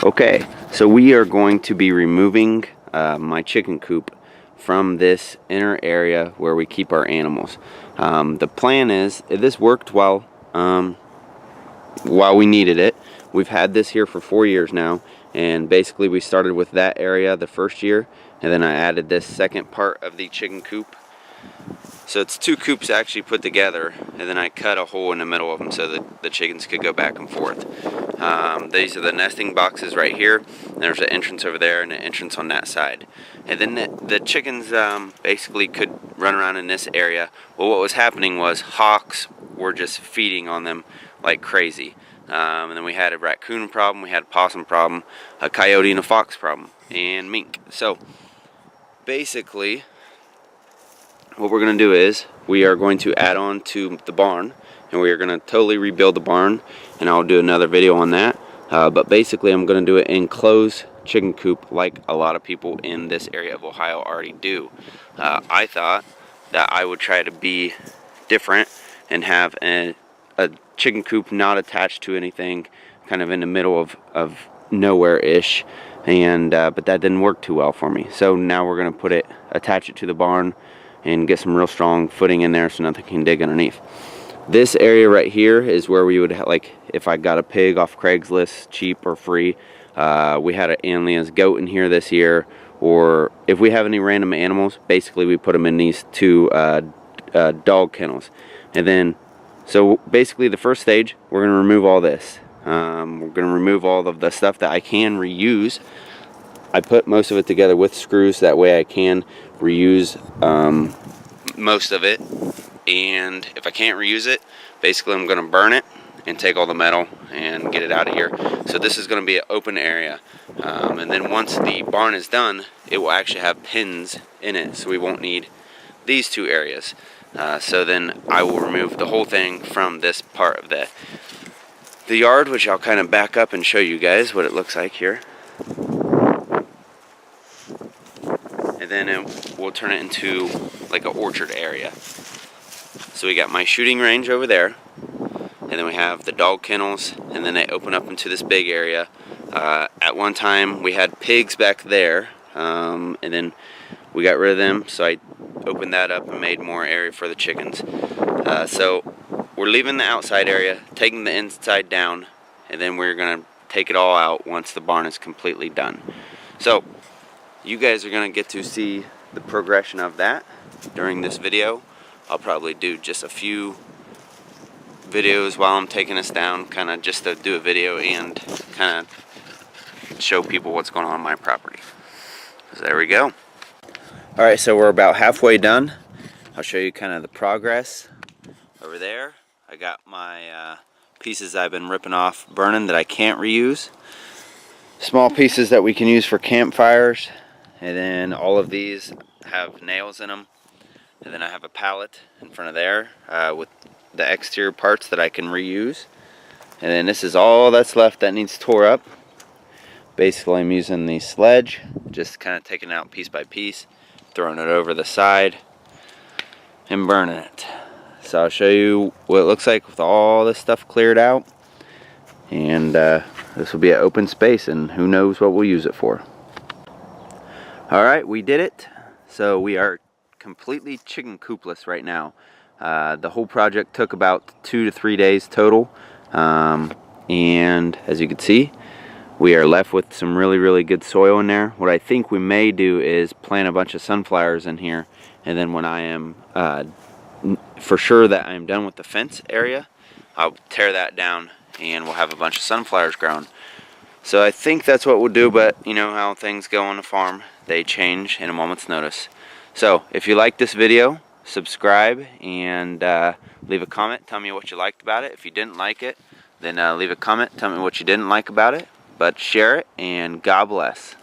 Okay, so we are going to be removing my chicken coop from this inner area where we keep our animals. The plan is, this worked while we needed it. We've had this here for 4 years now, and basically we started with that area the first year, and then I added this second part of the chicken coop. So it's 2 coops actually put together, and then I cut a hole in the middle of them so that the chickens could go back and forth. These are the nesting boxes right here, and there's an entrance over there and an entrance on that side. And then the chickens basically could run around in this area. Well, what was happening was hawks were just feeding on them like crazy. And then we had a raccoon problem, we had a possum problem, a coyote and a fox problem, and mink. So basically, what we're going to do is we are going to add on to the barn, and we are going to totally rebuild the barn, and I'll do another video on that. But basically I'm going to do an enclosed chicken coop like a lot of people in this area of Ohio already do. I thought that I would try to be different and have a chicken coop not attached to anything, kind of in the middle of nowhere-ish, and but that didn't work too well for me. So now we're going to attach it to the barn and get some real strong footing in there so nothing can dig underneath. This area right here is where we would like if I got a pig off Craigslist, cheap or free. We had an Anlia's goat in here this year, or if we have any random animals, basically we put them in these 2 dog kennels. And then, so basically the first stage, we're going to remove all this. We're going to remove all of the stuff that I can reuse. I put most of it together with screws, that way I can reuse most of it. And if I can't reuse it, basically I'm going to burn it and take all the metal and get it out of here. So this is going to be an open area, and then once the barn is done, it will actually have pins in it, so we won't need these 2 areas. So then I will remove the whole thing from this part of the yard, which I'll kind of back up and show you guys what it looks like here. And then we'll turn it into like an orchard area. So we got my shooting range over there, and then we have the dog kennels, and then they open up into this big area. At one time we had pigs back there, and then we got rid of them, so I opened that up and made more area for the chickens. So we're leaving the outside area, taking the inside down, and then we're going to take it all out once the barn is completely done. So you guys are going to get to see the progression of that during this video. I'll probably do just a few videos while I'm taking us down, kind of just to do a video and kind of show people what's going on my property. So there we go. Alright, so we're about halfway done. I'll show you kind of the progress. Over there, I got my pieces I've been ripping off, burning, that I can't reuse. Small pieces that we can use for campfires. And then all of these have nails in them. And then I have a pallet in front of there with the exterior parts that I can reuse. And then this is all that's left that needs tore up. Basically I'm using the sledge, just kind of taking it out piece by piece, throwing it over the side, and burning it. So I'll show you what it looks like with all this stuff cleared out. And this will be an open space, and who knows what we'll use it for. Alright, we did it. So we are completely chicken coopless right now. The whole project took about 2 to 3 days total, and as you can see, we are left with some really good soil in there. What I think we may do is plant a bunch of sunflowers in here, and then when I am for sure that I am done with the fence area, I'll tear that down and we'll have a bunch of sunflowers grown. So I think that's what we'll do, but you know how things go on the farm, they change in a moment's notice. So if you like this video, subscribe and leave a comment. Tell me what you liked about it. If you didn't like it, then leave a comment. Tell me what you didn't like about it. But share it, and God bless.